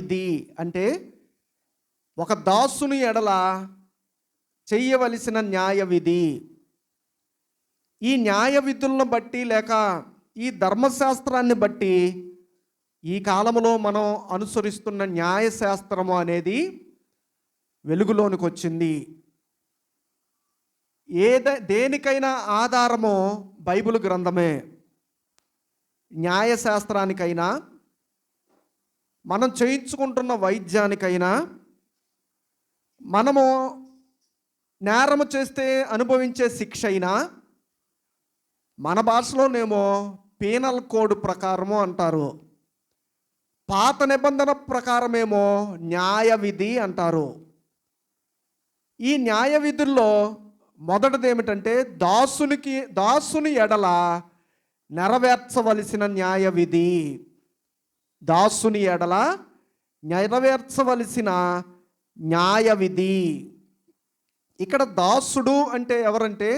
ఇది అంటే ఒక దాసుని ఎడల చెయ్యవలసిన న్యాయ విధి. ఈ న్యాయ విధులను బట్టి లేక ఈ ధర్మశాస్త్రాన్ని బట్టి ఈ కాలంలో మనం అనుసరిస్తున్న న్యాయశాస్త్రము అనేది వెలుగులోనికి వచ్చింది. దేనికైనా ఆధారము బైబిల్ గ్రంథమే. న్యాయశాస్త్రానికైనా, మనం చేయించుకుంటున్న వైద్యానికైనా, మనము నేరము చేస్తే అనుభవించే శిక్ష అయినా, మన భాషలోనేమో పీనల్ కోడ్ ప్రకారము అంటారు, పాత నిబంధన ప్రకారమేమో న్యాయ విధి అంటారు. ఈ న్యాయ విధుల్లో మొదటిది ఏమిటంటే దాసుని ఎడల నెరవేర్చవలసిన న్యాయ విధి. దాసుని ఎడల నెరవేర్చవలసిన న్యాయ విధి. ఇక్కడ దాసుడు అంటే ఎవరంటే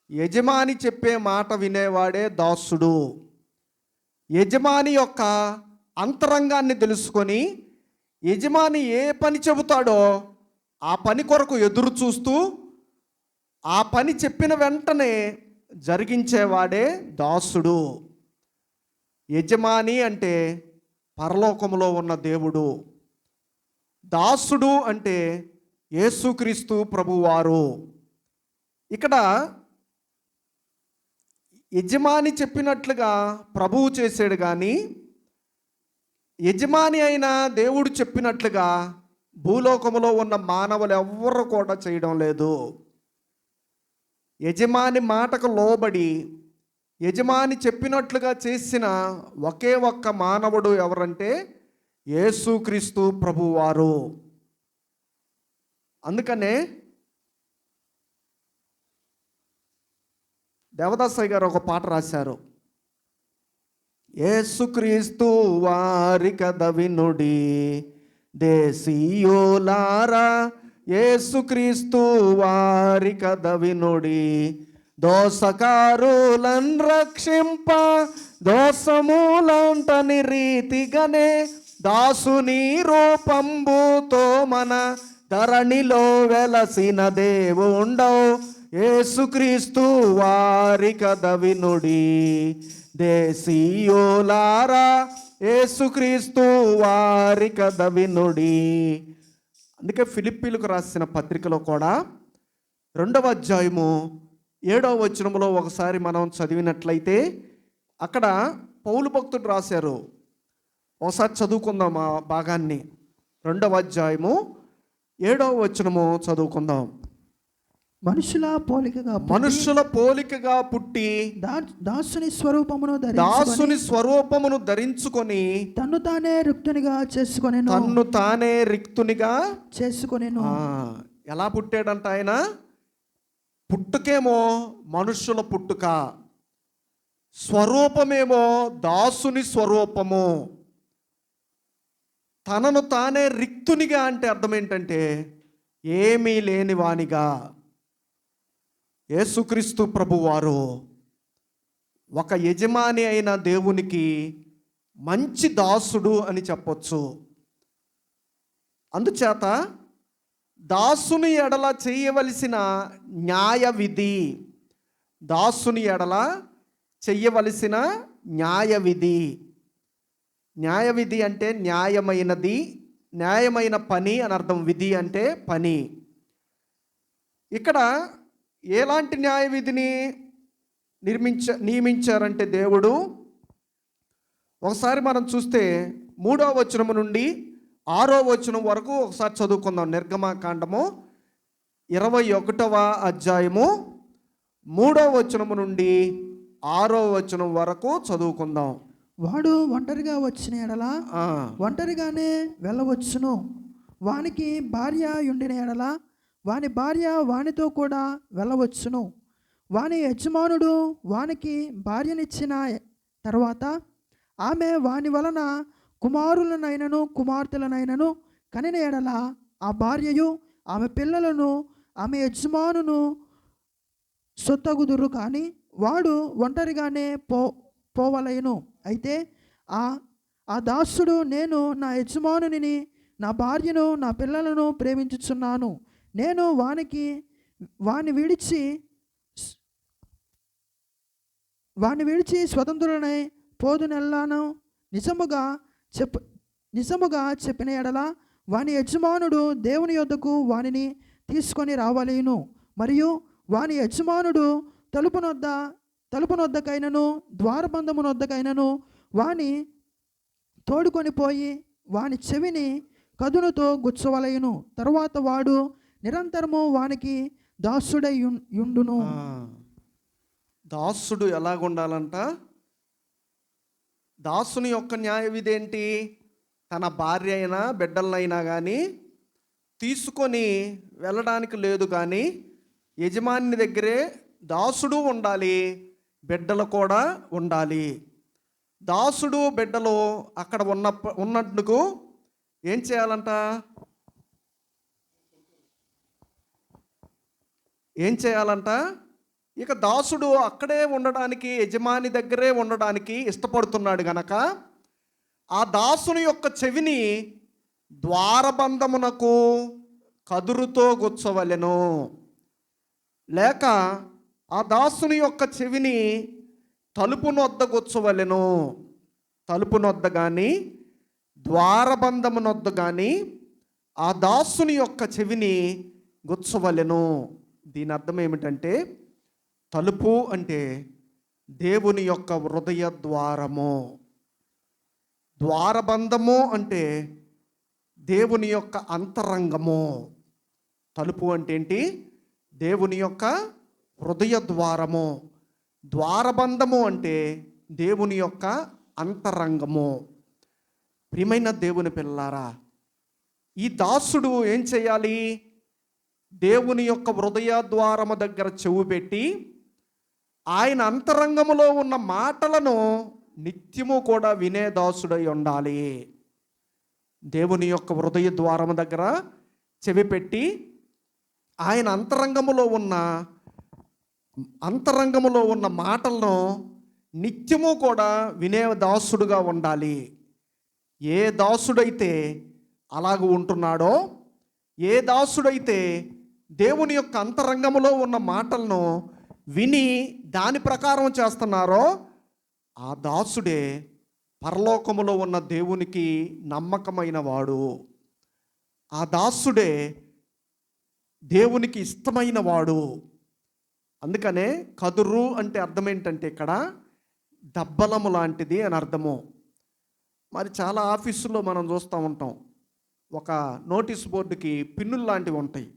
యజమాని చెప్పే మాట వినేవాడే దాసుడు. యజమాని యొక్క అంతరంగాన్ని తెలుసుకొని యజమాని ఏ పని చెబుతాడో ఆ పని కొరకు ఎదురు చూస్తూ ఆ పని చెప్పిన వెంటనే జరిగించేవాడే దాసుడు. యజమాని అంటే పరలోకములో ఉన్న దేవుడు. దాసుడు అంటే యేసుక్రీస్తు ప్రభువారు. ఇక్కడ యజమాని చెప్పినట్లుగా ప్రభువు చేసాడు, కానీ యజమాని అయిన దేవుడు చెప్పినట్లుగా భూలోకములో ఉన్న మానవులు ఎవ్వరు కూడా చేయడం లేదు. యజమాని మాటకు లోబడి యజమాని చెప్పినట్లుగా చేసిన ఒకే ఒక్క మానవుడు ఎవరంటే యేసుక్రీస్తు ప్రభువారు. అందుకనే దేవదాసయ్య గారు ఒక పాట రాశారు. యేసుక్రీస్తు వారి కథ వినుడి దేశీయులారా, యేసుక్రీస్తు వారి కథ వినుడి, దోసకారులను రక్షింప దోసములంటని రీతిగానే దాసుని రూపంబుతో మన ధరణిలో వెలసిన దేవుండవు, యేసుక్రీస్తు వారి కథ వినుడి దేశీయులారా, యేసుక్రీస్తు వారి కథ వినుడి. అందుకే ఫిలిప్పీలకు రాసిన పత్రికలో కూడా 2వ అధ్యాయము 7వ వచనంలో ఒకసారి మనం చదివినట్లయితే అక్కడ పౌలు భక్తుడు రాశారు. ఒకసారి చదువుకుందాం ఆ భాగాన్ని. 2వ అధ్యాయము 7వ వచనము చదువుకుందాం. మనుషుల పోలికగా పుట్టి దాసుని స్వరూపమును ధరించుకొని తన్ను తానే రిక్తునిగా చేసుకొనెను. ఎలా పుట్టాడంట ఆయన? పుట్టుకేమో మనుషుల పుట్టుక, స్వరూపమేమో దాసుని స్వరూపము. తనను తానే రిక్తునిగా అంటే అర్థం ఏంటంటే ఏమీ లేని వానిగా. యేసుక్రీస్తు ప్రభువారు ఒక యజమాని అయిన దేవునికి మంచి దాసుడు అని చెప్పొచ్చు. అందుచేత దాసుని ఎడల చేయవలసిన న్యాయ విధి, దాసుని ఎడల చెయ్యవలసిన న్యాయ విధి. న్యాయ విధి అంటే న్యాయమైనది, న్యాయమైన పని అని అర్థం. విధి అంటే పని. ఇక్కడ ఎలాంటి న్యాయ విధిని నియమించారంటే దేవుడు, ఒకసారి మనం చూస్తే 3వ వచనము నుండి 6వ వచనం వరకు ఒకసారి చదువుకుందాం. నిర్గమకాండము 21వ అధ్యాయము 3వ వచనము నుండి 6వ వచనం వరకు చదువుకుందాం. వాడు ఒంటరిగా వచ్చిన ఎడల ఒంటరిగానే వెళ్ళవచ్చును, వానికి భార్య ఉండిన ఎడల వాని భార్య వానితో కూడా వెళ్ళవచ్చును. వాని యజమానుడు వానికి భార్యనిచ్చిన తర్వాత ఆమె వాని వలన కుమారులనైనను కుమార్తెలనైనను కనిన ఎడల ఆ భార్యయు ఆమె పిల్లలను ఆమె యజమానును సొత్తగుదురు, కానీ వాడు ఒంటరిగానే పోవలయను. అయితే ఆ దాసుడు, నేను నా యజమానుని, నా భార్యను, నా పిల్లలను ప్రేమించుచున్నాను, నేను వాని విడిచి స్వతంత్రులనై పోదునెల్లాను. నిజముగా చెప్పిన ఎడల వాని యజమానుడు దేవుని యొద్దకు వానిని తీసుకొని రావలేను. మరియు వాని యజమానుడు తలుపునొద్దకైనను ద్వారబంధమునొద్దకైనను వాని తోడుకొని పోయి వాని చెవిని కదునుతో గుచ్చవలయును. తరువాత వాడు నిరంతరము వానికి దాసుడై యుండును. దాసుడు ఎలాగుండాలంట? దాసుని యొక్క న్యాయ విధి ఏంటి? తన భార్య అయినా బిడ్డలనైనా కానీ తీసుకొని వెళ్ళడానికి లేదు, కానీ యజమాని దగ్గరే దాసుడు ఉండాలి, బిడ్డలు కూడా ఉండాలి. దాసుడు బిడ్డలు అక్కడ ఉన్నందుకు ఏం చేయాలంట? ఇక దాసుడు అక్కడే ఉండడానికి, యజమాని దగ్గరే ఉండడానికి ఇష్టపడుతున్నాడు గనక ఆ దాసుని యొక్క చెవిని ద్వారబంధమునకు కదురుతో గుచ్చవలెను, లేక ఆ దాసుని యొక్క చెవిని తలుపునొద్ద గుచ్చవలెను. తలుపునొద్ద కానీ ద్వారబంధమునొద్ద కానీ ఆ దాసుని యొక్క చెవిని గుచ్చవలెను. దీని అర్థం ఏమిటంటే, తలుపు అంటే దేవుని యొక్క హృదయ ద్వారము, ద్వారబంధము అంటే దేవుని యొక్క అంతరంగము. తలుపు అంటే ఏంటి? దేవుని యొక్క హృదయ ద్వారము. ద్వారబంధము అంటే దేవుని యొక్క అంతరంగము. ప్రియమైన దేవుని పిల్లారా, ఈ దాసుడు ఏం చేయాలి? దేవుని యొక్క హృదయ ద్వారము దగ్గర చెవు పెట్టి ఆయన అంతరంగములో ఉన్న మాటలను నిత్యము కూడా వినే దాసుడై ఉండాలి. దేవుని యొక్క హృదయ ద్వారము దగ్గర చెవి పెట్టి ఆయన అంతరంగములో ఉన్న మాటలను నిత్యము కూడా వినే దాసుడుగా ఉండాలి. ఏ దాసుడైతే అలాగ ఉంటున్నాడో, ఏ దాసుడైతే దేవుని యొక్క అంతరంగములో ఉన్న మాటలను విని దాని ప్రకారం చేస్తున్నారో, ఆ దాసుడే పరలోకములో ఉన్న దేవునికి నమ్మకమైన వాడు. ఆ దాసుడే దేవునికి ఇష్టమైన వాడు. అందుకనే కదురు అంటే అర్థం ఏంటంటే ఇక్కడ దబ్బలము లాంటిది అని అర్థము. మరి చాలా ఆఫీసుల్లో మనం చూస్తూ ఉంటాం, ఒక నోటీస్ బోర్డుకి పిన్నులు లాంటివి ఉంటాయి.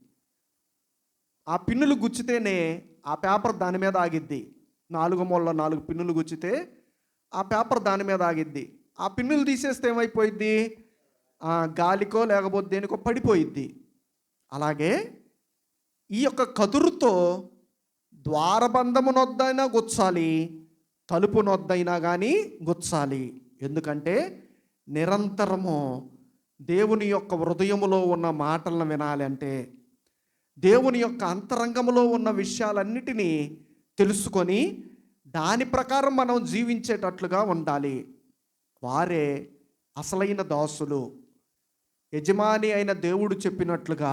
ఆ పిన్నులు గుచ్చితేనే ఆ పేపర్ దాని మీద ఆగిద్ది. 4 మూలలో 4 పిన్నులు గుచ్చితే ఆ పేపర్ దాని మీద ఆగిద్ది. ఆ పిన్నులు తీసేస్తే ఏమైపోయిద్ది? గాలికో లేకపోతే దేనికో పడిపోయిద్ది. అలాగే ఈ యొక్క కదురుతో ద్వారబంధమునొద్దైనా గుచ్చాలి, తలుపునొద్దైనా కానీ గుచ్చాలి. ఎందుకంటే నిరంతరము దేవుని యొక్క హృదయములో ఉన్న మాటలను వినాలి అంటే, దేవుని యొక్క అంతరంగములో ఉన్న విషయాలన్నిటినీ తెలుసుకొని దాని ప్రకారం మనం జీవించేటట్లుగా ఉండాలి. వారే అసలైన దాసులు. యజమాని అయిన దేవుడు చెప్పినట్లుగా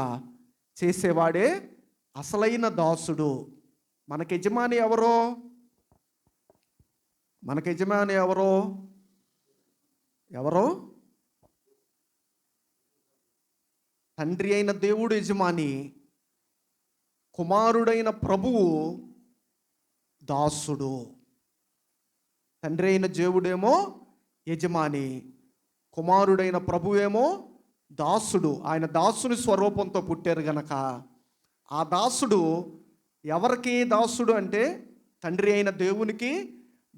చేసేవాడే అసలైన దాసుడు. మనకి యజమాని ఎవరో? ఎవరో? తండ్రి అయిన దేవుడు యజమాని, కుమారుడైన ప్రభువు దాసుడు. తండ్రి అయిన దేవుడేమో యజమాని, కుమారుడైన ప్రభువేమో దాసుడు. ఆయన దాసుని స్వరూపంతో పుట్టారు గనక ఆ దాసుడు ఎవరికి దాసుడు అంటే తండ్రి అయిన దేవునికి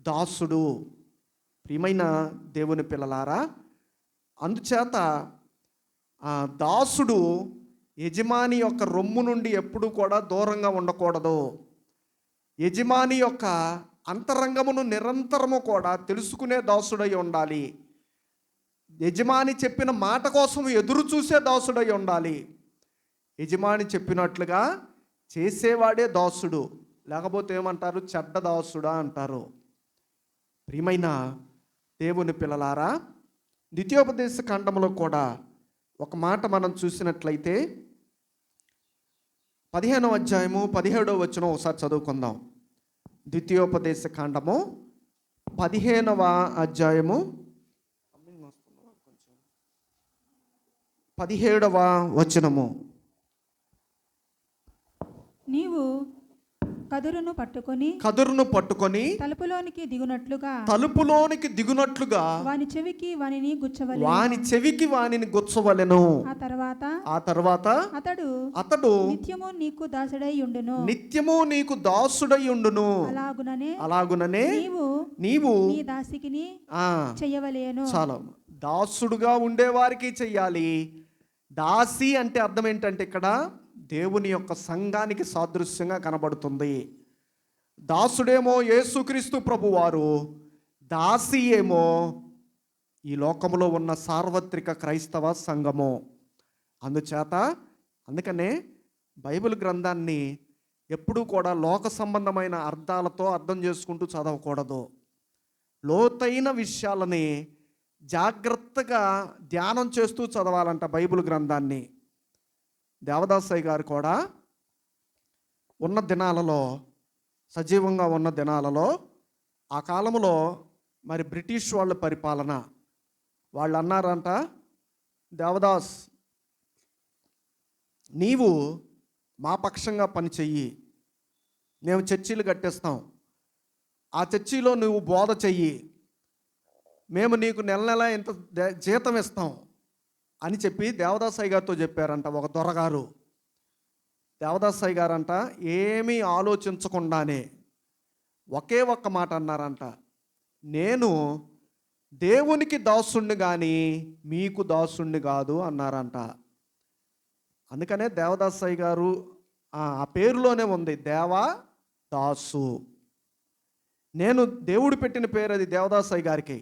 దాసుడు. ప్రియమైన దేవుని పిల్లలారా, అందుచేత ఆ దాసుడు యజమాని యొక్క రొమ్ము నుండి ఎప్పుడూ కూడా దూరంగా ఉండకూడదు. యజమాని యొక్క అంతరంగమును నిరంతరము కూడా తెలుసుకునే దాసుడై ఉండాలి. యజమాని చెప్పిన మాట కోసం ఎదురు చూసే దాసుడై ఉండాలి. యజమాని చెప్పినట్లుగా చేసేవాడే దాసుడు. లేకపోతే ఏమంటారు? చెడ్డ దాసుడా అంటారు. ప్రియమైన దేవుని పిల్లలారా, ద్వితీయోపదేశ కాండంలో కూడా ఒక మాట మనం చూసినట్లయితే 15వ అధ్యాయము 17వ వచనం ఒకసారి చదువుకుందాం. ద్వితీయోపదేశ కాండము 15వ అధ్యాయము 17వ వచనము. నీవు కదురును పట్టుకొని తలుపులోనికి దిగునట్లుగా వాని చెవికి వానిని గుచ్చవలెను. ఆ తర్వాత అతడు నిత్యము నీకు దాసుడై ఉండును. అలాగుననే నీవు నీ దాసికిని చెయ్యవలెను. చాలా దాసుడుగా ఉండేవారికి చెయ్యాలి. దాసి అంటే అర్థం ఏంటంటే ఇక్కడ దేవుని యొక్క సంఘానికి సాదృశ్యంగా కనబడుతుంది. దాసుడేమో యేసుక్రీస్తు ప్రభువారు, దాసి ఏమో ఈ లోకంలో ఉన్న సార్వత్రిక క్రైస్తవ సంఘము. అందుకనే బైబిల్ గ్రంథాన్ని ఎప్పుడూ కూడా లోక సంబంధమైన అర్థాలతో అర్థం చేసుకుంటూ చదవకూడదు. లోతైన విషయాలని జాగ్రత్తగా ధ్యానం చేస్తూ చదవాలంట బైబిల్ గ్రంథాన్ని. దేవదాసయ్య గారు కూడా ఉన్న దినాలలో, సజీవంగా ఉన్న దినాలలో, ఆ కాలంలో మరి బ్రిటిష్ వాళ్ళ పరిపాలన, వాళ్ళు అన్నారంట, దేవదాస్ నీవు మా పక్షంగా పని చెయ్యి, మేము చర్చీలు కట్టేస్తాం, ఆ చర్చీలో నువ్వు బోధ చెయ్యి, మేము నీకు నెల నెల ఇంత జీతం ఇస్తాం అని చెప్పి దేవదాసయ్య గారితో చెప్పారంట ఒక దొరగారు. దేవదాసయ్య గారంట ఏమీ ఆలోచించకుండానే ఒకే ఒక్క మాట అన్నారంట, నేను దేవునికి దాసుణ్ణి కానీ మీకు దాసుణ్ణి కాదు అన్నారంట. అందుకనే దేవదాసయ్య గారు ఆ పేరులోనే ఉంది, దేవా దాసు. నేను దేవుడు పెట్టిన పేరు అది దేవదాసయ్య గారికి.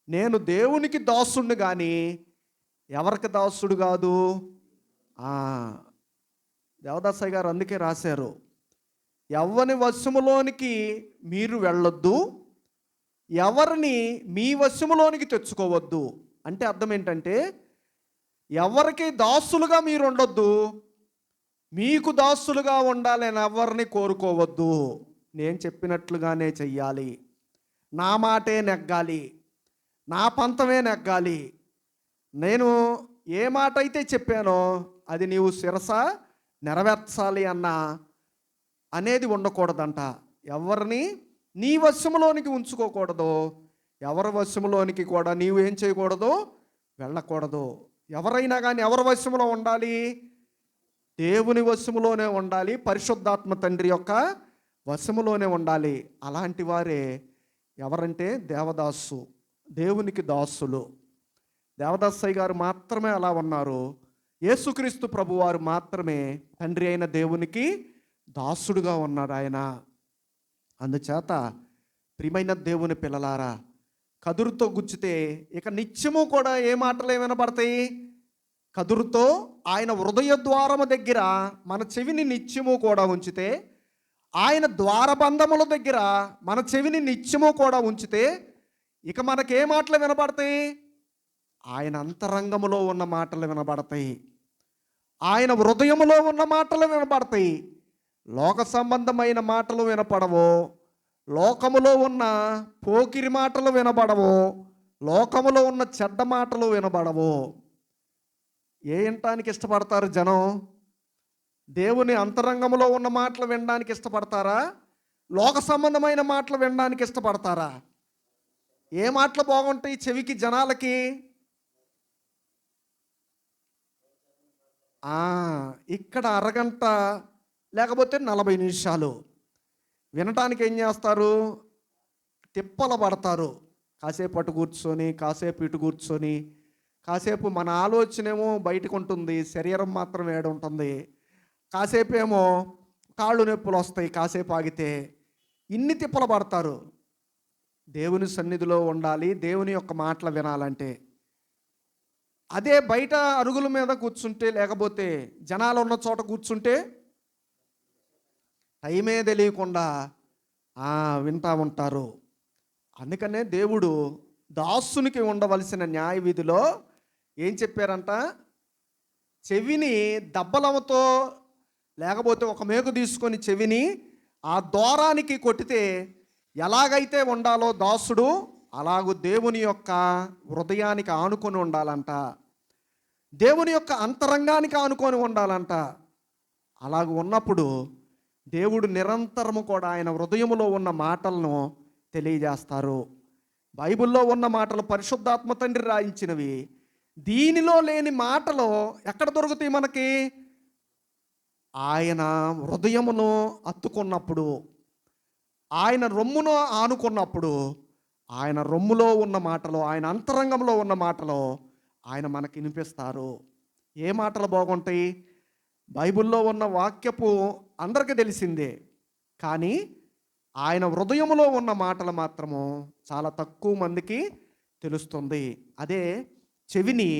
నేను దేవునికి దాసుణ్ణి కానీ ఎవరికి దాసుడు కాదు. దేవదాసయ్య గారు అందుకే రాశారు, ఎవరి వశములోనికి మీరు వెళ్ళొద్దు, ఎవరిని మీ వశములోనికి తెచ్చుకోవద్దు. అంటే అర్థం ఏంటంటే ఎవరికి దాసులుగా మీరు ఉండొద్దు, మీకు దాసులుగా ఉండాలని ఎవరిని కోరుకోవద్దు. నేను చెప్పినట్లుగానే చెయ్యాలి, నా మాటే నెగ్గాలి, నా పంతమే నెగ్గాలి, నేను ఏ మాట అయితే చెప్పానో అది నీవు శిరస నెరవేర్చాలి అనేది ఉండకూడదంట. ఎవరిని నీ వశములోనికి ఉంచుకోకూడదు, ఎవరి వశములోనికి కూడా నీవు ఏం చేయకూడదు, వెళ్ళకూడదు. ఎవరైనా కానీ ఎవరి వశములో ఉండాలి, దేవుని వశములోనే ఉండాలి, పరిశుద్ధాత్మ తండ్రి యొక్క వశములోనే ఉండాలి. అలాంటి వారే ఎవరంటే దేవదాసు, దేవునికి దాసులు. దేవదాసయ్య గారు మాత్రమే అలా ఉన్నారు. యేసుక్రీస్తు ప్రభువారు మాత్రమే తండ్రి అయిన దేవునికి దాసుడుగా ఉన్నాడు ఆయన. అందుచేత ప్రియమైన దేవుని పిల్లలారా, కదురుతో గుచ్చితే ఇక నిత్యము కూడా ఏ మాటలు వినబడతాయి? కదురుతో ఆయన హృదయ ద్వారము దగ్గర మన చెవిని నిత్యము కూడా ఉంచితే, ఆయన ద్వారబంధముల దగ్గర మన చెవిని నిత్యము కూడా ఉంచితే ఇక మనకే మాటలు వినబడతాయి? ఆయన అంతరంగములో ఉన్న మాటలు వినబడతాయి, ఆయన హృదయములో ఉన్న మాటలు వినబడతాయి. లోక సంబంధమైన మాటలు వినపడవు, లోకములో ఉన్న పోకిరి మాటలు వినబడవు, లోకములో ఉన్న చెడ్డ మాటలు వినబడవు. ఏ వినటానికి ఇష్టపడతారు జనం? దేవుని అంతరంగంలో ఉన్న మాటలు వినడానికి ఇష్టపడతారా, లోక సంబంధమైన మాటలు వినడానికి ఇష్టపడతారా? ఏ మాటలు బాగుంటాయి చెవికి జనాలకి? ఇక్కడ అరగంట లేకపోతే 40 నిమిషాలు వినటానికి ఏం చేస్తారు? తిప్పల పడతారు. కాసేపు అటు కూర్చొని, కాసేపు ఇటు కూర్చొని, కాసేపు మన ఆలోచనేమో బయటకు ఉంటుంది, శరీరం మాత్రం ఏడుంటుంది. కాసేపు ఏమో కాళ్ళు నొప్పులు వస్తాయి కాసేపు ఆగితే. ఇన్ని తిప్పలు పడతారు. దేవుని సన్నిధిలో ఉండాలి, దేవుని యొక్క మాటలు వినాలంటే. అదే బయట అరుగుల మీద కూర్చుంటే, లేకపోతే జనాలు ఉన్న చోట కూర్చుంటే టైమే తెలియకుండా వింటూ ఉంటారు. అందుకనే దేవుడు దాసునికి ఉండవలసిన న్యాయ విధిలో ఏం చెప్పారంట? చెవిని దబ్బలముతో లేకపోతే ఒక మేకు తీసుకొని చెవిని ఆ ద్వారానికి కొట్టితే ఎలాగైతే ఉండాలో దాసుడు, అలాగూ దేవుని యొక్క హృదయానికి ఆనుకొని ఉండాలంట. దేవుని యొక్క అంతరంగానికి ఆనుకొని ఉండాలంట. అలాగ ఉన్నప్పుడు దేవుడు నిరంతరము కూడా ఆయన హృదయములో ఉన్న మాటలను తెలియజేస్తారు. బైబిల్లో ఉన్న మాటలు పరిశుద్ధాత్మ తండ్రి రాయించినవి. దీనిలో లేని మాటలు ఎక్కడ దొరుకుతాయి మనకి? ఆయన హృదయమును అత్తుకున్నప్పుడు, ఆయన రొమ్మును ఆనుకున్నప్పుడు, ఆయన రొమ్ములో ఉన్న మాటలు, ఆయన అంతరంగంలో ఉన్న మాటలు ఆయన మనకి వినిపిస్తారు. ఏ మాటలు బాగుంటాయి? బైబిల్లో ఉన్న వాక్యపు అందరికీ తెలిసిందే, కానీ ఆయన హృదయములో ఉన్న మాటలు మాత్రము చాలా తక్కువ మందికి తెలుస్తుంది. అదే చెవిని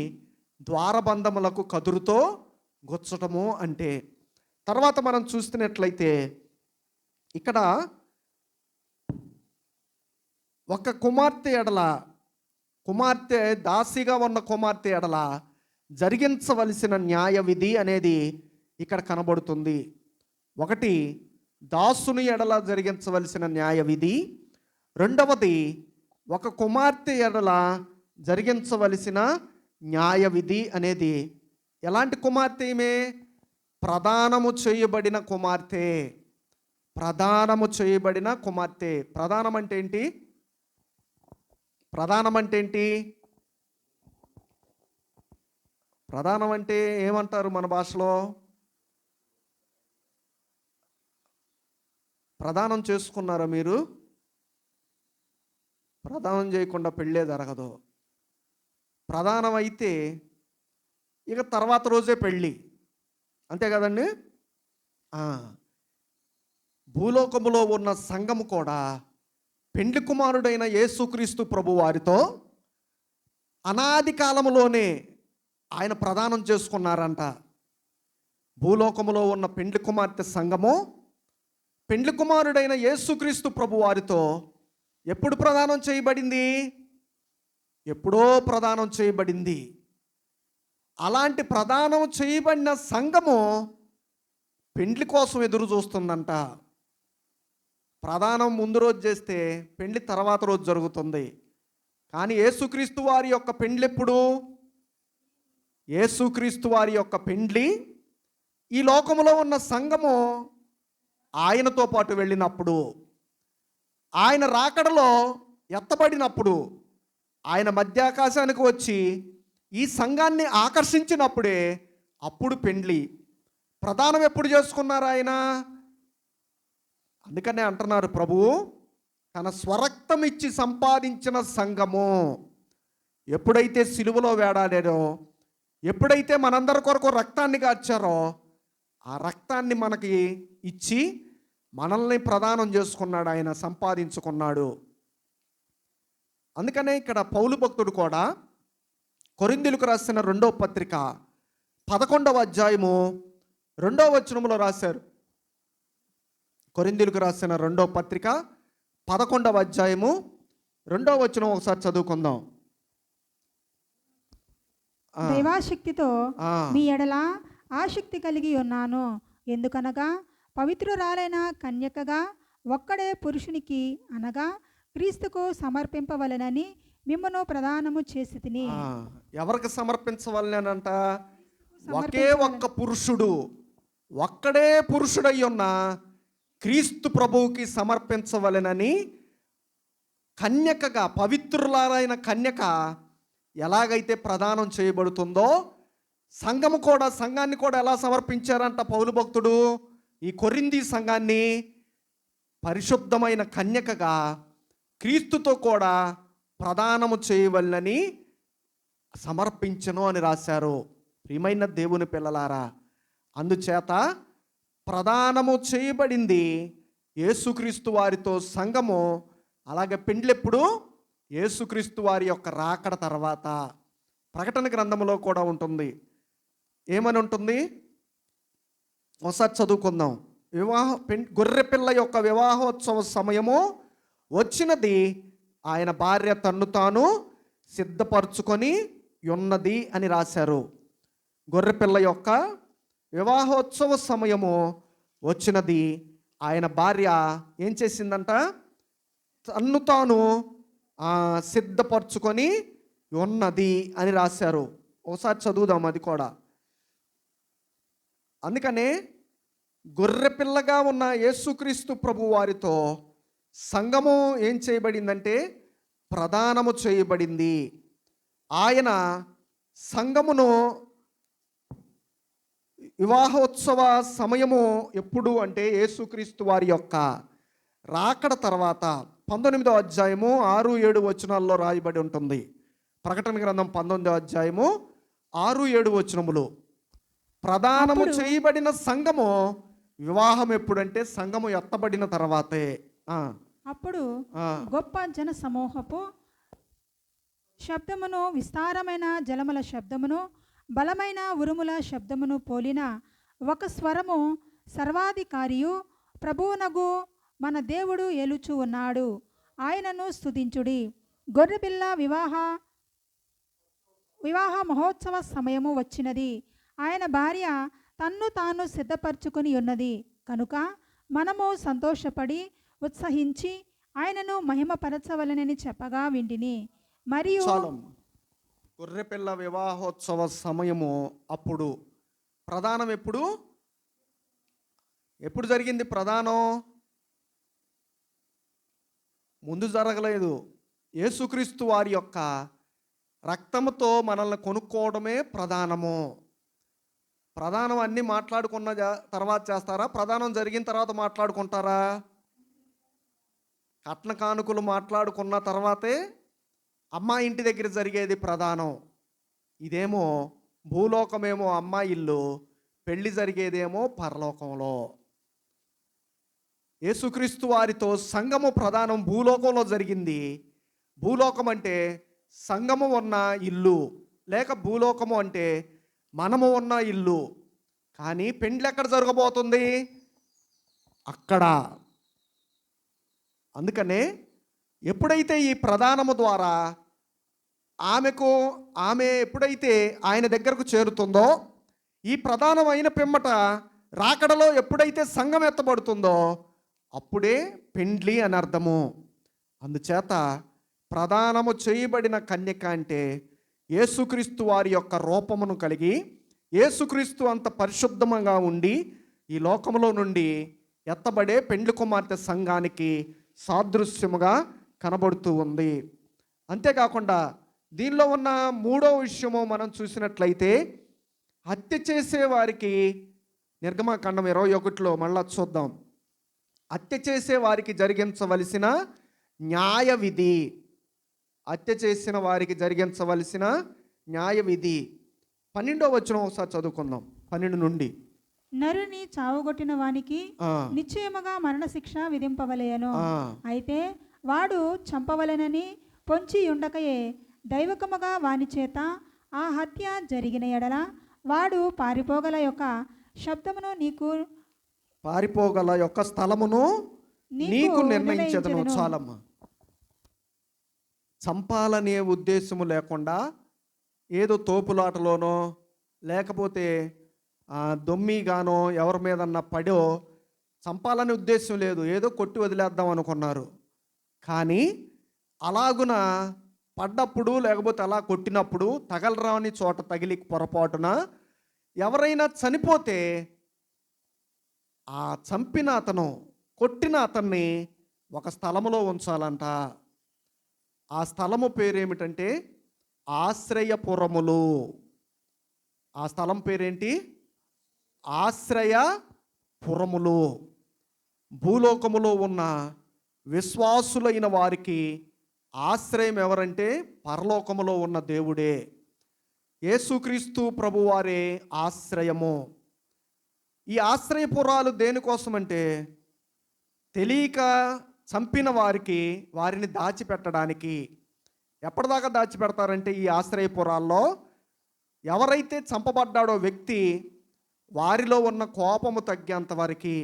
ద్వారబంధములకు కదురుతో గుచ్చటము అంటే. తర్వాత మనం చూస్తున్నట్లయితే ఇక్కడ ఒక కుమార్తె ఎడల, కుమార్తె దాసిగా ఉన్న కుమార్తె ఎడల జరిగించవలసిన న్యాయ విధి అనేది ఇక్కడ కనబడుతుంది. ఒకటి దాసుని ఎడల జరిగించవలసిన న్యాయ విధి, రెండవది ఒక కుమార్తె ఎడల జరిగించవలసిన న్యాయ విధి అనేది. ఎలాంటి కుమార్తె ఈమె? ప్రదానము చేయబడిన కుమార్తె. ప్రదానము చేయబడిన కుమార్తె. ప్రదానం అంటే ఏంటి? ప్రధానం అంటే ఏంటి? ప్రధానం అంటే ఏమంటారు మన భాషలో? ప్రదానం చేసుకున్నారా మీరు? ప్రదానం చేయకుండా పెళ్ళే జరగదు. ప్రదానం అయితే ఇక తర్వాత రోజే పెళ్ళి, అంతే కదండి? భూలోకములో ఉన్న సంఘము కూడా పెండ్లి కుమారుడైన యేసుక్రీస్తు ప్రభు వారితో అనాది కాలములోనే ఆయన ప్రదానం చేసుకున్నారంట. భూలోకములో ఉన్న పెండ్లి కుమార్తె సంఘము పెండ్లి కుమారుడైన యేసుక్రీస్తు ప్రభు వారితో ఎప్పుడు ప్రదానం చేయబడింది? ఎప్పుడో ప్రదానం చేయబడింది. అలాంటి ప్రదానం చేయబడిన సంఘము పెండ్లి కోసం ఎదురు చూస్తుందంట. ప్రదానం ముందు రోజు చేస్తే పెండ్లి తర్వాత రోజు జరుగుతుంది. కానీ యేసుక్రీస్తు వారి యొక్క పెండ్లి ఎప్పుడు? యేసుక్రీస్తు వారి యొక్క పెండ్లి ఈ లోకములో ఉన్న సంఘము ఆయనతో పాటు వెళ్ళినప్పుడు, ఆయన రాకడలో ఎత్తబడినప్పుడు, ఆయన మధ్యాకాశానికి వచ్చి ఈ సంఘాన్ని ఆకర్షించినప్పుడే అప్పుడు పెండ్లి. ప్రదానం ఎప్పుడు చేసుకున్నారు ఆయన? అందుకనే అంటున్నారు ప్రభువు, తన స్వరక్తం ఇచ్చి సంపాదించిన సంఘము ఎప్పుడైతే సిలువలో వేడాడారో, ఎప్పుడైతే మనందరి కొరకు రక్తాన్ని కార్చారో, ఆ రక్తాన్ని మనకి ఇచ్చి మనల్ని ప్రదానం చేసుకున్నాడు, ఆయన సంపాదించుకున్నాడు. అందుకనే ఇక్కడ పౌలు భక్తుడు కూడా కొరింథీయులకు రాసిన 2వ పత్రిక 11వ అధ్యాయము 2వ వచనంలో రాశారు. కొరింథీయులకు రాసిన 2వ పత్రిక 11వ అధ్యాయము 2వ వచనం ఒకసారి చదువుకుందాం. దైవాశక్తితో మీ ఎడల ఆసక్తి కలిగి ఉన్నాను. ఎందుకనగా పవిత్రురాలైన కన్యకగా ఒక్కడే పురుషునికి అనగా క్రీస్తుకు సమర్పింపవలెనని మిమ్మను ప్రదానము చేసి తిని. ఎవరికి సమర్పించవలనంట? ఒకే ఒక్క పురుషుడు, ఒక్కడే పురుషుడై ఉన్న క్రీస్తు ప్రభువుకి సమర్పించవలెనని కన్యకగా, పవిత్రురాలైన కన్యక ఎలాగైతే ప్రదానం చేయబడుతుందో సంఘాన్ని కూడా ఎలా సమర్పించారంట పౌలు భక్తుడు? ఈ కొరింథీ సంఘాన్ని పరిశుద్ధమైన కన్యకగా క్రీస్తుతో కూడా ప్రదానము చేయవలనని సమర్పించను అని రాశారు. ప్రియమైన దేవుని పిల్లలారా, అందుచేత ప్రదానము చేయబడింది యేసుక్రీస్తు వారితో సంఘము. అలాగే పెండ్లెప్పుడు? యేసుక్రీస్తు వారి యొక్క రాకడ తర్వాత. ప్రకటన గ్రంథంలో కూడా ఉంటుంది. ఏమని ఉంటుంది? ఒకసారి చదువుకుందాం. గొర్రెపిల్ల యొక్క వివాహోత్సవ సమయము వచ్చినది, ఆయన భార్య తన్ను తాను సిద్ధపరచుకొని ఉన్నది అని రాశారు. గొర్రెపిల్ల యొక్క వివాహోత్సవ సమయము వచ్చినది. ఆయన భార్య ఏం చేసిందంట? తన్ను తాను సిద్ధపరచుకొని ఉన్నది అని రాశారు. ఒకసారి చదువుదాం అది కూడా. అందుకనే గొర్రెపిల్లగా ఉన్న యేసుక్రీస్తు ప్రభు వారితో సంఘము ఏం చేయబడిందంటే ప్రదానము చేయబడింది. ఆయన సంఘమును వివాహోత్సవ సమయము ఎప్పుడు అంటే యేసుక్రీస్తు వారి యొక్క రాకడ తర్వాత 19వ అధ్యాయము 6-7 వచనాల్లో రాయబడి ఉంటుంది. ప్రకటన గ్రంథం 19వ అధ్యాయము 6-7 వచనములు. ప్రదానము చేయబడిన సంఘము వివాహం ఎప్పుడంటే సంఘము ఎత్తబడిన తర్వాతే. అప్పుడు గొప్ప జన సమూహపు శబ్దమును, విస్తారమైన జలముల శబ్దమును, బలమైన ఉరుముల శబ్దమును పోలిన ఒక స్వరము సర్వాధికారియు ప్రభువునగు మన దేవుడు ఏలుచు ఉన్నాడు, ఆయనను స్తుతించుడి. గొర్రెపిల్ల వివాహ మహోత్సవ సమయము వచ్చినది. ఆయన భార్య తన్ను తాను సిద్ధపరచుకొని ఉన్నది కనుక మనము సంతోషపడి ఉత్సహించి ఆయనను మహిమపరచవలనని చెప్పగా వింటిని. మరియు గొర్రెపిల్ల వివాహోత్సవ సమయము అప్పుడు ప్రధానం ఎప్పుడు జరిగింది? ప్రధానం ముందు జరగలేదు. యేసుక్రీస్తు వారి యొక్క రక్తముతో మనల్ని కొనుక్కోవడమే ప్రధానము. ప్రధానం అన్నీ మాట్లాడుకున్న తర్వాత చేస్తారా? ప్రధానం జరిగిన తర్వాత మాట్లాడుకుంటారా? కట్న కానుకలు మాట్లాడుకున్న తర్వాతే అమ్మాయి ఇంటి దగ్గర జరిగేది ప్రధానం. ఇదేమో భూలోకమేమో అమ్మాయి ఇల్లు, పెళ్లి జరిగేదేమో పరలోకంలో. యేసుక్రీస్తు వారితో సంఘము ప్రధానం భూలోకంలో జరిగింది. భూలోకం అంటే సంఘము ఉన్న ఇల్లు, లేక భూలోకము అంటే మనము ఉన్న ఇల్లు. కానీ పెండ్లి ఎక్కడ జరగబోతుంది? అక్కడ. అందుకనే ఎప్పుడైతే ఈ ప్రధానము ద్వారా ఆమె ఎప్పుడైతే ఆయన దగ్గరకు చేరుతుందో, ఈ ప్రధానం అయిన పిమ్మట రాకడలో ఎప్పుడైతే సంఘం ఎత్తబడుతుందో అప్పుడే పెండ్లి అని అర్థము. అందుచేత ప్రదానము చేయబడిన కన్యక అంటే యేసుక్రీస్తు వారి యొక్క రూపమును కలిగి, యేసుక్రీస్తు అంత పరిశుద్ధంగా ఉండి ఈ లోకంలో నుండి ఎత్తబడే పెండ్లి కుమార్తె సంఘానికి సాదృశ్యముగా కనబడుతూ ఉంది. అంతేకాకుండా దీనిలో ఉన్న మూడో విషయము మనం చూసినట్లయితే, హత్య చేసే వారికి నిర్గమకాండం 21లో మళ్ళా చూద్దాం. హత్య చేసే వారికి జరిగించవలసిన న్యాయ విధి. హత్య చేసిన వారికి జరిగించవలసిన న్యాయ విధి 12వ వచనం ఒకసారి చదువుకుందాం. 12 నుండి. నరుని చావుగొట్టిన వానికి నిశ్చయముగా మరణశిక్ష విధింపవలెను. అయితే వాడు చంపవలెనని పొంచి ఉండకయే దైవకముగా వాని చేత ఆ హత్య జరిగిన ఎడల వాడు పారిపోగల యొక్క స్థలమును నీకు నిర్ణయించదను. చాలమ్మా. చంపాలనే ఉద్దేశము లేకుండా ఏదో తోపులాటలోనో లేకపోతే దొమ్మిగానో ఎవరి మీదన్నా పడో చంపాలనే ఉద్దేశం లేదు, ఏదో కొట్టి వదిలేద్దాం అనుకున్నారు. కానీ అలాగున పడ్డప్పుడు లేకపోతే అలా కొట్టినప్పుడు తగలరాని చోట తగిలి పొరపాటున ఎవరైనా చనిపోతే ఆ చంపిన అతను కొట్టిన అతన్ని ఒక స్థలములో ఉంచాలంట. ఆ స్థలము పేరేమిటంటే ఆశ్రయపురములు. ఆ స్థలం పేరేంటి? ఆశ్రయపురములు. భూలోకములో ఉన్న విశ్వాసులైన వారికి ఆశ్రయం ఎవరంటే పరలోకములో ఉన్న దేవుడే. యేసుక్రీస్తు ప్రభువారే ఆశ్రయము. ఈ ఆశ్రయపురాలు దేనికోసమంటే తెలియక చంపిన వారిని దాచిపెట్టడానికి. ఎప్పటిదాకా దాచిపెడతారంటే ఈ ఆశ్రయపురాల్లో ఎవరైతే చంపబడ్డాడో వ్యక్తి వారిలో ఉన్న కోపము తగ్గేంత వరకు,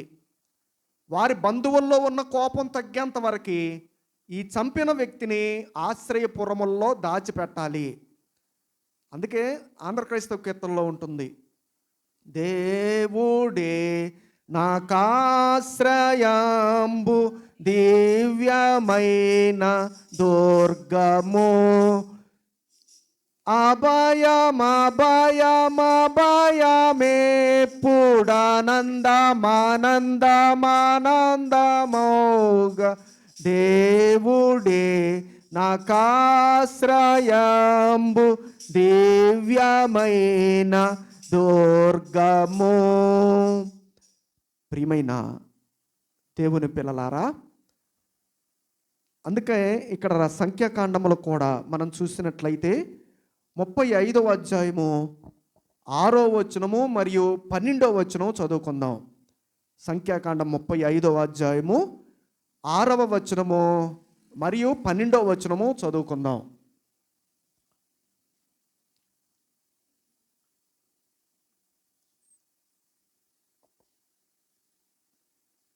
వారి బంధువుల్లో ఉన్న కోపం తగ్గేంత వరకు ఈ చంపిన వ్యక్తిని ఆశ్రయపురముల్లో దాచిపెట్టాలి. అందుకే ఆంధ్రక్రైస్తవ కీర్తనలో ఉంటుంది, దేవుడే నాకాశ్రయంబు దివ్యమైన దుర్గము, అభయమభయమభయమేపుడానందమానందమానందమోగ దేవుడే నాకాశ్రయంబు దివ్యమైన దుర్గము. ప్రియమైన దేవుని పిల్లలారా, అందుకే ఇక్కడ సంఖ్యాకాండములు కూడా మనం చూసినట్లయితే 35వ అధ్యాయము 6వ వచనము మరియు 12వ వచనం చదువుకుందాం. సంఖ్యాకాండం 35వ అధ్యాయము 6వ వచనము మరియు 12వ వచనము చదువుకుందాం.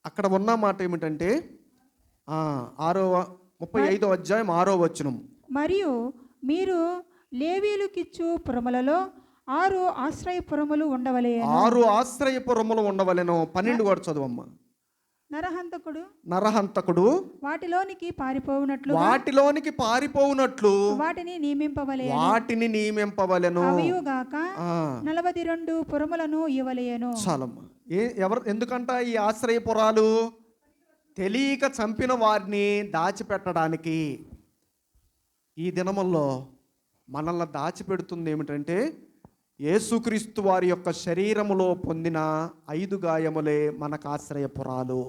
అక్కడ ఉన్న మాట ఏమిటంటే 35వ అధ్యాయం 6వ వచనం, మరియు మీరు లేవీయులకిచ్చు పురములలో 6 ఆశ్రయపురములు ఉండవలెను. 6 ఆశ్రయపురములు ఉండవలెను. 12 కూడా చదువమ్మా. నరహంతకుడు వాటిలోనికి పారిపోవునట్లు వాటిని నియమింపవలెను. అవియుగాక 42 పురములను ఇవ్వలేను. చాలమ్మా. ఎందుకంట ఈ ఆశ్రయపురాలు? తెలియక చంపిన వారిని దాచిపెట్టడానికి. ఈ దినముల్లో మనల్ని దాచిపెడుతుంది ఏమిటంటే, యేసుక్రీస్తు వారి యొక్క శరీరములో పొందిన 5 గాయములే మనకు ఆశ్రయపురాలు.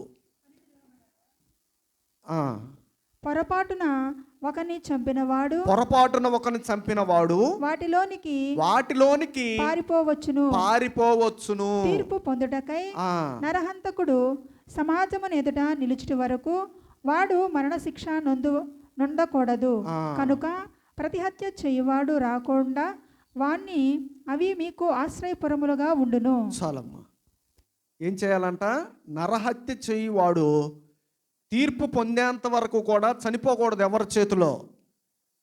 పొరపాటున ఒకని చంపినవాడు వాటిలోనికి పారిపోవచ్చును. తీర్పు పొందుటకై నరహంతకుడు సమాజమును ఎదుట నిలుచుట వరకు వాడు మరణశిక్ష నొందకూడదు. కనుక ప్రతిహత్య చేయువాడు రాకుండా వాణ్ణి అవి మీకు ఆశ్రయపురములుగా ఉండును. చాలమ్మా. ఏం చేయాలంట? నరహత్య చేయువాడు తీర్పు పొందేంత వరకు కూడా చనిపోకూడదు ఎవరి చేతిలో.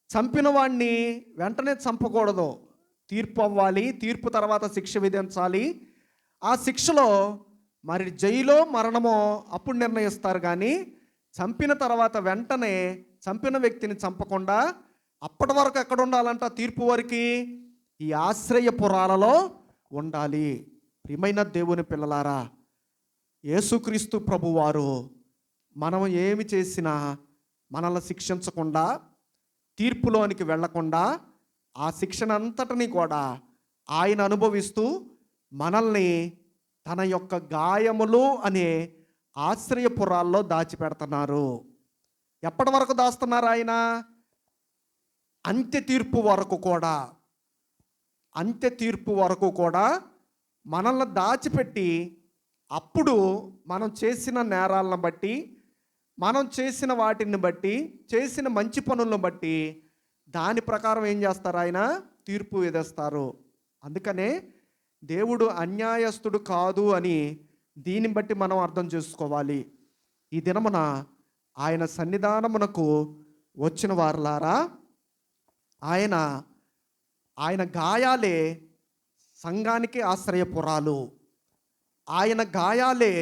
చంపిన వాడిని వెంటనే చంపకూడదు. తీర్పు అవ్వాలి. తీర్పు తర్వాత శిక్ష విధించాలి. ఆ శిక్షలో మరి జైలో మరణమో అప్పుడు నిర్ణయిస్తారు. కానీ చంపిన తర్వాత వెంటనే చంపిన వ్యక్తిని చంపకుండా అప్పటి వరకు ఎక్కడ ఉండాలంట? తీర్పు వరకు ఈ ఆశ్రయపురాలలో ఉండాలి. ప్రియమైన దేవుని పిల్లలారా, యేసుక్రీస్తు ప్రభువారు మనం ఏమి చేసినా మనల్ని శిక్షించకుండా, తీర్పులోనికి వెళ్లకుండా ఆ శిక్షణ అంతటినీ కూడా ఆయన అనుభవిస్తూ మనల్ని తన యొక్క గాయములు అనే ఆశ్రయపురాల్లో దాచిపెడుతున్నారు. ఎప్పటి వరకు దాస్తున్నారు ఆయన? అంత్య తీర్పు వరకు కూడా మనల్ని దాచిపెట్టి, అప్పుడు మనం చేసిన నేరాలను బట్టి, మనం చేసిన వాటిని బట్టి, చేసిన మంచి పనులను బట్టి దాని ప్రకారం ఏం చేస్తారు? ఆయన తీర్పు విధిస్తారు. అందుకనే దేవుడు అన్యాయస్తుడు కాదు అని దీన్ని బట్టి మనం అర్థం చేసుకోవాలి. ఈ దినమున ఆయన సన్నిధానమునకు వచ్చిన వారులారా, ఆయన గాయాలే సంఘానికి ఆశ్రయపురాలు. ఆయన గాయాలే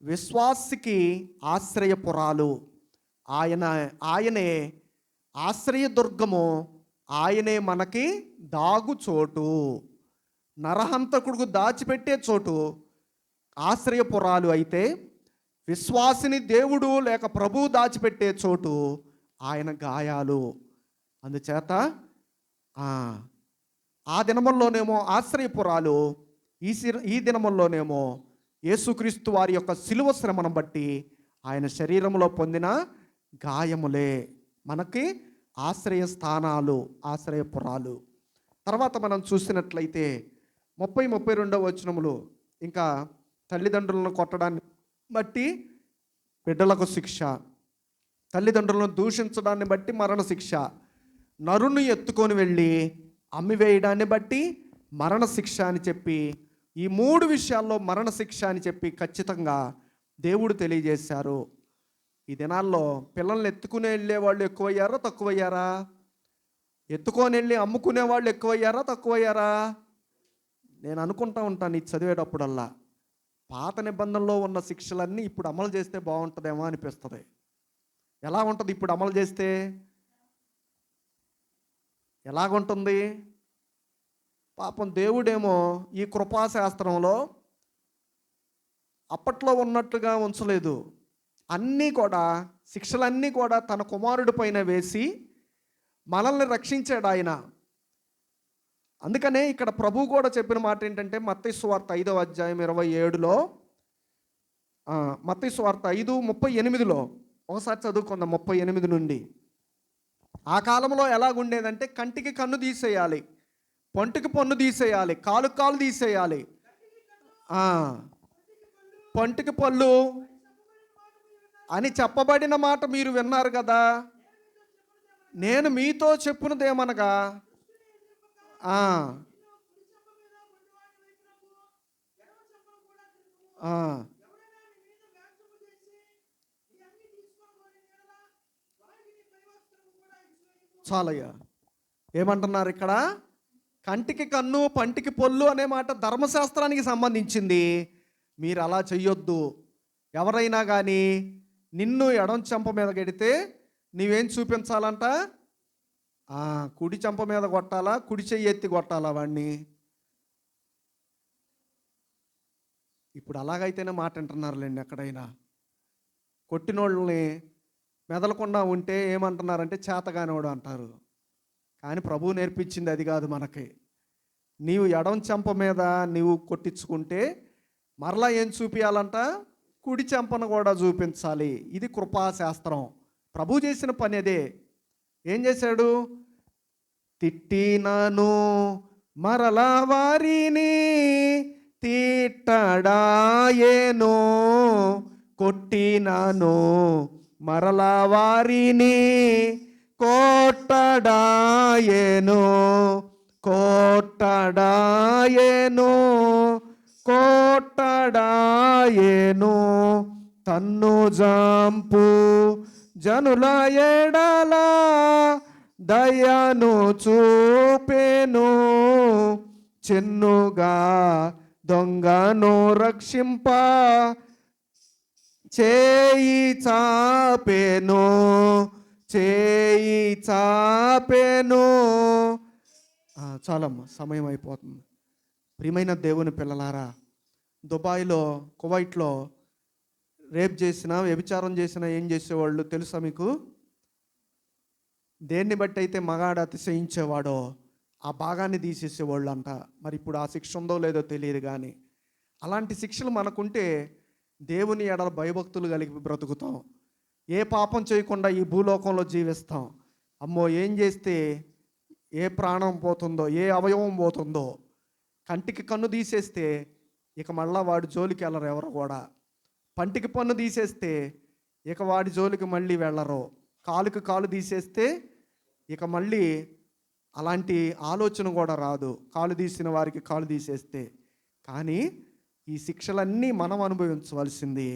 విశ్వాసికి ఆశ్రయపురాలు. ఆయనే ఆశ్రయదుర్గము. ఆయనే మనకి దాగుచోటు. నరహంతకుడుకు దాచిపెట్టే చోటు ఆశ్రయపురాలు అయితే, విశ్వాసిని దేవుడు లేక ప్రభువు దాచిపెట్టే చోటు ఆయన గాయాలు. అందుచేత ఆ దినముల్లోనేమో ఆశ్రయపురాలు, ఈ దినముల్లోనేమో యేసుక్రీస్తు వారి యొక్క శిలువ శ్రమను బట్టి ఆయన శరీరంలో పొందిన గాయములే మనకి ఆశ్రయ స్థానాలు, ఆశ్రయపురాలు. తర్వాత మనం చూసినట్లయితే 30-32 వచనములు, ఇంకా తల్లిదండ్రులను కొట్టడాన్ని బట్టి బిడ్డలకు శిక్ష, తల్లిదండ్రులను దూషించడాన్ని బట్టి మరణశిక్ష, నరుని ఎత్తుకొని వెళ్ళి అమ్మివేయడాన్ని బట్టి మరణశిక్ష అని చెప్పి, ఈ 3 విషయాల్లో మరణశిక్ష అని చెప్పి ఖచ్చితంగా దేవుడు తెలియజేశారు. ఈ దినాల్లో పిల్లల్ని ఎత్తుకుని వెళ్ళే వాళ్ళు ఎక్కువయ్యారా తక్కువయ్యారా? ఎత్తుకొని వెళ్ళి అమ్ముకునే వాళ్ళు ఎక్కువయ్యారా తక్కువయ్యారా? నేను అనుకుంటా ఉంటాను ఇది చదివేటప్పుడల్లా, పాత నిబంధనలో ఉన్న శిక్షలన్నీ ఇప్పుడు అమలు చేస్తే బాగుంటుందేమో అనిపిస్తుంది. ఎలా ఉంటుంది ఇప్పుడు అమలు చేస్తే? ఎలాగుంటుంది? పాపం దేవుడేమో ఈ కృపాశాస్త్రంలో అప్పట్లో ఉన్నట్టుగా ఉంచలేదు. అన్నీ కూడా, శిక్షలన్నీ కూడా తన కుమారుడి పైన వేసి మనల్ని రక్షించాడు ఆయన. అందుకనే ఇక్కడ ప్రభు కూడా చెప్పిన మాట ఏంటంటే మత్తయి సువార్త 5వ అధ్యాయం 27లో, మత్తయి సువార్త 5:38లో ఒకసారి చదువుకుందాం. 38 నుండి. ఆ కాలంలో ఎలాగుండేదంటే కంటికి కన్ను తీసేయాలి, పంటికి పన్ను తీసేయాలి, కాలుకి కాలు తీసేయాలి, పంటికి పళ్ళు అని చెప్పబడిన మాట మీరు విన్నారు కదా. నేను మీతో చెప్పున్నదేమనగా, చాలయ్యా. ఏమంటున్నారు ఇక్కడ? కంటికి కన్ను పంటికి పొల్లు అనే మాట ధర్మశాస్త్రానికి సంబంధించింది. మీరు అలా చెయ్యొద్దు. ఎవరైనా కానీ నిన్ను ఎడం చెంప మీద గడితే నీవేం చూపించాలంట? కుడి చెంప మీద కొట్టాలా, కుడి చెయ్యి ఎత్తి కొట్టాలా వాడిని? ఇప్పుడు అలాగైతేనే మాట వింటున్నారులేండి. ఎక్కడైనా కొట్టినోళ్ళని మెదలకుండా ఉంటే ఏమంటున్నారంటే చేతగానివాడు అంటారు. కానీ ప్రభువు నేర్పించింది అది కాదు మనకి. నీవు ఎడం చెంప మీద నీవు కొట్టించుకుంటే మరలా ఏం చూపించాలంట? కుడి చెంపను కూడా చూపించాలి. ఇది కృపాశాస్త్రం. ప్రభు చేసిన పని అదే. ఏం చేశాడు? తిట్టినను మరలా వారిని తిట్టడాయేను, కొట్టినను మరలా వారిని కోట్టడాయేను, కోట్టడాయేను, కోట్టడాయేను. తన్ను జాంపు జనుల ఎడల దయను చూపెను, చెన్నుగా దొంగను రక్షింప చేయి చాపెను, చేయి చాపెను. చాలమ్మా, సమయం అయిపోతుంది. ప్రియమైన దేవుని పిల్లలారా, దుబాయ్లో, కువైట్లో రేప్ చేసినా, వ్యభిచారం చేసినా ఏం చేసేవాళ్ళు తెలుసా మీకు? దేన్ని బట్టి అయితే మగాడు అతిశయించేవాడో ఆ భాగాన్ని తీసేసేవాళ్ళు అంట. మరి ఇప్పుడు ఆ శిక్ష ఉందో లేదో తెలియదు. కానీ అలాంటి శిక్షలు మనకుంటే దేవుని ఎడల భయభక్తులు కలిగి బ్రతుకుతాం. ఏ పాపం చేయకుండా ఈ భూలోకంలో జీవిస్తాం. అమ్మో, ఏం చేస్తే ఏ ప్రాణం పోతుందో, ఏ అవయవం పోతుందో. కంటికి కన్ను తీసేస్తే ఇక మళ్ళా వాడి జోలికి వెళ్ళరు ఎవరు కూడా. పంటికి పన్ను తీసేస్తే ఇక వాడి జోలికి మళ్ళీ వెళ్ళరు. కాలుకి కాలు తీసేస్తే ఇక మళ్ళీ అలాంటి ఆలోచన కూడా రాదు, కాలు తీసిన వారికి కాలు తీసేస్తే. కానీ ఈ శిక్షలన్నీ మనం అనుభవించవలసింది.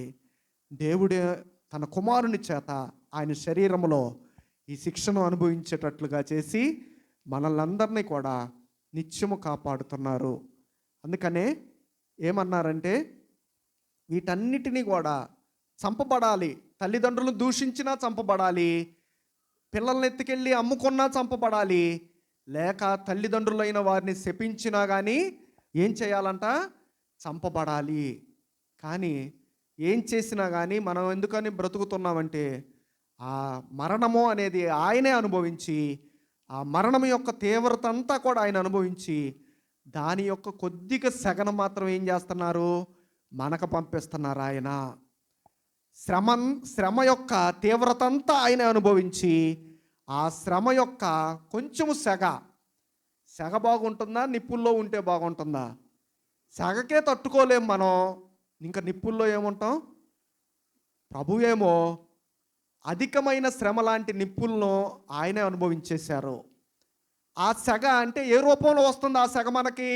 దేవుడే తన కుమారుని చేత ఆయన శరీరంలో ఈ శిక్షను అనుభవించేటట్లుగా చేసి మనల్ని అందరినీ కూడా నిత్యము కాపాడుతున్నారు. అందుకనే ఏమన్నారంటే వీటన్నిటినీ కూడా చంపబడాలి. తల్లిదండ్రులను దూషించినా చంపబడాలి, పిల్లల్ని ఎత్తుకెళ్ళి అమ్ముకున్నా చంపబడాలి, లేక తల్లిదండ్రులైన వారిని శపించినా కానీ ఏం చేయాలంట? చంపబడాలి. కానీ ఏం చేసినా కానీ మనం ఎందుకని బ్రతుకుతున్నామంటే ఆ మరణము అనేది ఆయనే అనుభవించి, ఆ మరణం యొక్క తీవ్రత అంతా కూడా ఆయన అనుభవించి దాని యొక్క కొద్దిగా సెగను మాత్రం ఏం చేస్తున్నారు? మనకు పంపిస్తున్నారు. ఆయన శ్రమ యొక్క తీవ్రత అంతా ఆయన అనుభవించి ఆ శ్రమ యొక్క కొంచెము సెగ బాగుంటుందా? నిప్పుల్లో ఉంటే బాగుంటుందా? సెగకే తట్టుకోలేం మనం, ఇంకా నిప్పుల్లో ఏముంటాం? ప్రభు ఏమో అధికమైన శ్రమ లాంటి నిప్పులను ఆయనే అనుభవించేశారు. ఆ సెగ అంటే ఏ రూపంలో వస్తుంది? ఆ సెగ మనకి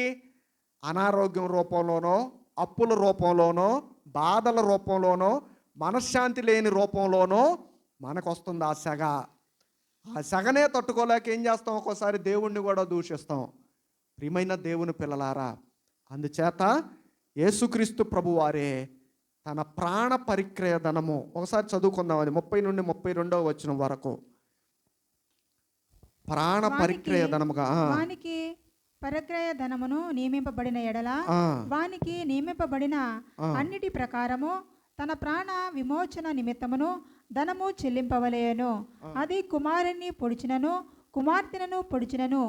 అనారోగ్యం రూపంలోనో, అప్పుల రూపంలోనో, బాధల రూపంలోనో, మనశ్శాంతి లేని రూపంలోనో మనకు వస్తుంది ఆ సెగ. ఆ సెగనే తట్టుకోలేక ఏం చేస్తాం, ఒక్కోసారి దేవుణ్ణి కూడా దూషిస్తాం. ప్రియమైన దేవుని పిల్లలారా, అందుచేత యేసుక్రీస్తు ప్రభువారే తన ప్రాణ పరిక్రయ ధనము, ఒకసారి చదువుకుందాం అది 30 నుండి 32 వచనం వరకు. ప్రాణ పరిక్రయ ధనముగా వానికి పరిక్రయ ధనమును నియమింపబడిన ఎడల వానికి నియమింపబడిన అన్నిటి ప్రకారము తన ప్రాణ విమోచన నిమిత్తమును ధనము చెల్లింపవలేను. అది కుమారుని పొడిచినను కుమార్తెనను పొడిచినను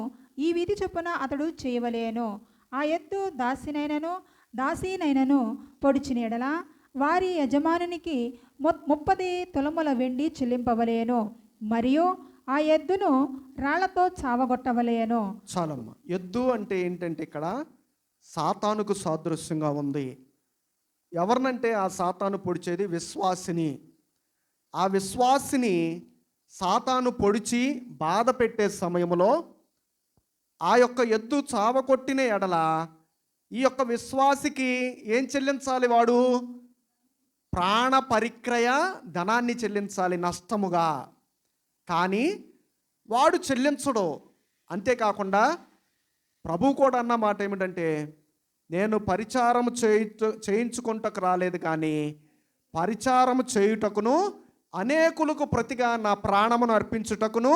ఈ విధి చొప్పున అతడు చేయవలేను. ఆ ఎద్దు దాసీనైనను పొడిచిన ఎడల వారి యజమానునికి 30 తులముల వెండి చెల్లింపవలేను. మరియు ఆ ఎద్దును రాళ్లతో చావగొట్టవలేను. చాలమ్మ. ఎద్దు అంటే ఏంటంటే ఇక్కడ సాతానుకు సాదృశ్యంగా ఉంది. ఎవరినంటే ఆ సాతాను పొడిచేది విశ్వాసిని. ఆ విశ్వాసిని సాతాను పొడిచి బాధ పెట్టే సమయంలో ఆ యొక్క ఎద్దు చావకొట్టిన ఎడల ఈ యొక్క విశ్వాసికి ఏం చెల్లించాలి? వాడు ప్రాణ పరిక్రయ ధనాన్ని చెల్లించాలి నష్టముగా. కానీ వాడు చెల్లించడు. అంతేకాకుండా ప్రభు కూడా అన్న మాట ఏమిటంటే, నేను పరిచారం చేయించుకుంటకు రాలేదు, కానీ పరిచారం చేయుటకును అనేకులకు ప్రతిగా నా ప్రాణమును అర్పించుటకును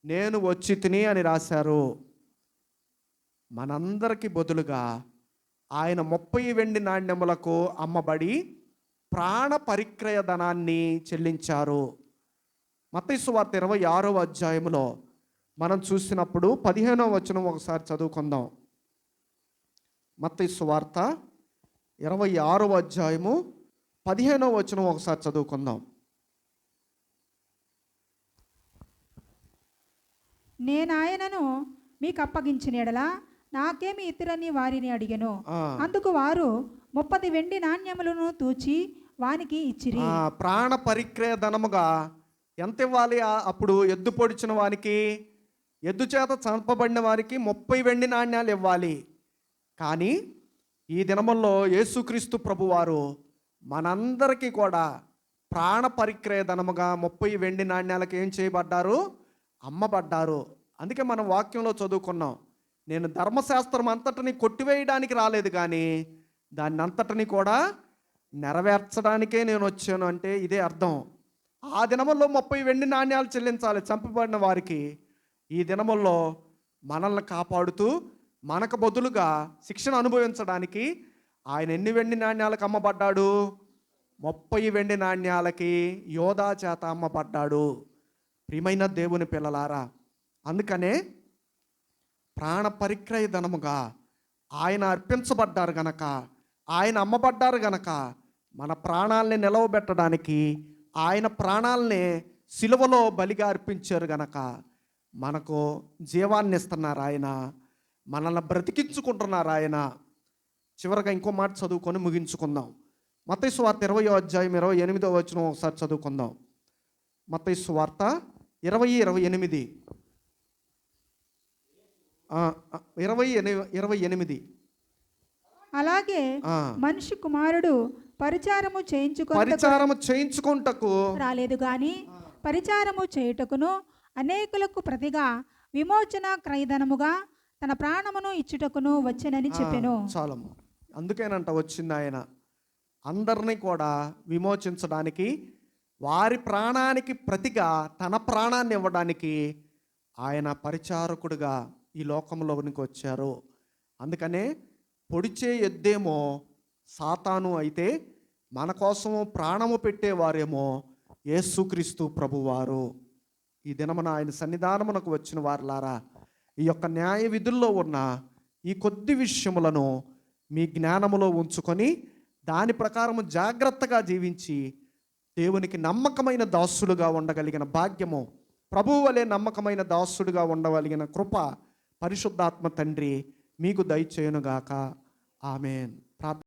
నేను వచ్చి తిని అని రాశారు. మనందరికి బదులుగా ఆయన 30 వెండి నాణ్యములకు అమ్మబడి ప్రాణ పరిక్రయ ధనాన్ని చెల్లించారు. మత్తయి సువార్త 26వ అధ్యాయంలో మనం చూసినప్పుడు 15వ వచనం ఒకసారి చదువుకుందాం. మత్తయి సువార్త 26వ అధ్యాయము 15వ వచనం ఒకసారి చదువుకుందాం. నేను ఆయనను మీకు అప్పగించిన ఎడల నాకేమి ఇతరని వారిని అడిగెను. అందుకు వారు 30 వెండి నాణ్యములను తూచి వానికి ఇచ్చిరి. ప్రాణ పరిక్రయ ధనముగా ఎంత ఇవ్వాలి? అప్పుడు ఎద్దు పొడిచిన వారికి, ఎద్దు చేత చంపబడిన వారికి 30 వెండి నాణ్యాలు ఇవ్వాలి. కానీ ఈ దినముల్లో యేసుక్రీస్తు ప్రభువారు మనందరికీ కూడా ప్రాణ పరిక్రయ ధనముగా 30 వెండి నాణ్యాలకు ఏం చేయబడ్డారు? అమ్మబడ్డారు. అందుకే మనం వాక్యంలో చదువుకున్నాం, నేను ధర్మశాస్త్రం అంతటిని కొట్టివేయడానికి రాలేదు, కానీ దాన్ని అంతటిని కూడా నెరవేర్చడానికే నేను వచ్చాను అంటే ఇదే అర్థం. ఆ దినముల్లో 30 వెండి నాణ్యాలు చెల్లించాలి చంపబడిన వారికి. ఈ దినముల్లో మనల్ని కాపాడుతూ మనకు బదులుగా శిక్షణ అనుభవించడానికి ఆయన ఎన్ని వెండి నాణ్యాలకు అమ్మబడ్డాడు? 30 వెండి నాణ్యాలకి యోధా చేత అమ్మబడ్డాడు. ప్రియమైన దేవుని పిల్లలారా, అందుకనే ప్రాణ పరిక్రయ ధనముగా ఆయన అర్పించబడ్డారు గనక, ఆయన అమ్మబడ్డారు గనక మన ప్రాణాలని నిలవబెట్టడానికి ఆయన ప్రాణాలని సిలువలో బలిగా అర్పించారు గనక మనకు జీవాన్ని ఇస్తున్నారు ఆయన, మనల్ని బ్రతికించుకుంటున్నారు ఆయన. చివరగా ఇంకో మాట చదువుకొని ముగించుకుందాం. మత్తయి సువార్త 20వ అధ్యాయం 28వ వచనం ఒకసారి చదువుకుందాం. మత్తయి సువార్త 20:28. 28. అలాగే మనిషి కుమారుడు పరిచారము చేయించుకుంటకు రాలేదు గాని పరిచారము చేయుటకును అనేకులకు ప్రతిగా విమోచన క్రయధనముగా తన ప్రాణమును ఇచ్చుటకును వచ్చెనని చెప్పెను. చాలమ్మ. అందుకేనంట వచ్చింది ఆయన అందరినీ కూడా విమోచించడానికి, వారి ప్రాణానికి ప్రతిగా తన ప్రాణాన్ని ఇవ్వడానికి ఆయన పరిచారకుడుగా ఈ లోకంలోనికి వచ్చారు. అందుకనే పొడిచే ఎద్దేమో సాతాను అయితే మన కోసము ప్రాణము పెట్టేవారేమో యేసుక్రీస్తు ప్రభువారు. ఈ దినమున ఆయన సన్నిధానమునకు వచ్చిన వారులారా, ఈ యొక్క న్యాయ విధుల్లో ఉన్న ఈ కొద్ది విషయములను మీ జ్ఞానములో ఉంచుకొని దాని ప్రకారము జాగ్రత్తగా జీవించి దేవునికి నమ్మకమైన దాసులుగా ఉండగలిగిన భాగ్యము, ప్రభువు వలె నమ్మకమైన దాసుడుగా ఉండగలిగిన కృప పరిశుద్ధాత్మ తండ్రి మీకు దయచేయునుగాక. ఆమేన్.